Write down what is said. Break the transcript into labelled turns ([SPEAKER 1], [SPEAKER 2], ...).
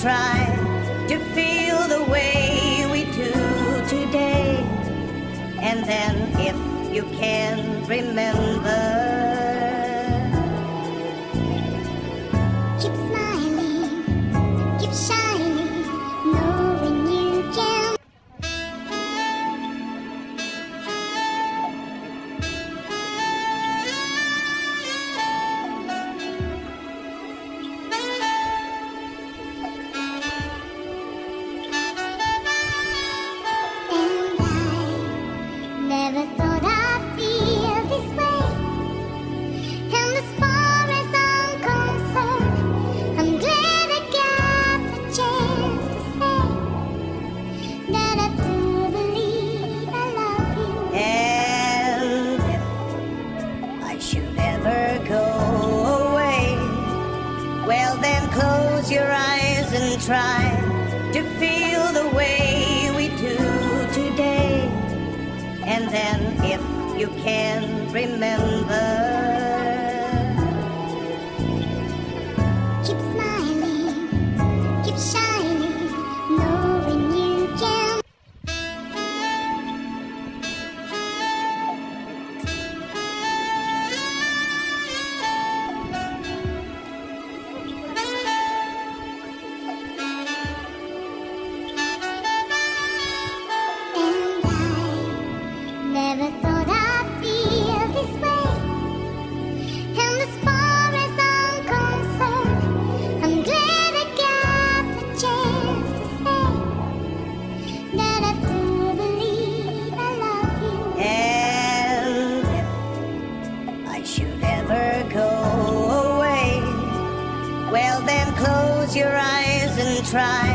[SPEAKER 1] try to feel the way we do today. And then if you can remember,
[SPEAKER 2] keep smiling, keep shining, knowing you can. And I never thought I'd feel this way. And as far as I'm concerned, I'm glad I got the chance to say that I do believe I love you.
[SPEAKER 1] and if I should ever go away, well then close your eyes and try to feel the way we do today. And then if you can remember,
[SPEAKER 2] Keep smiling, keep shining, knowing you can. And I never thought I'd feel this way. And as far as I'm concerned, I'm glad I got the chance to say that I do believe I love you.
[SPEAKER 1] and if I should ever go away, well then close your eyes and try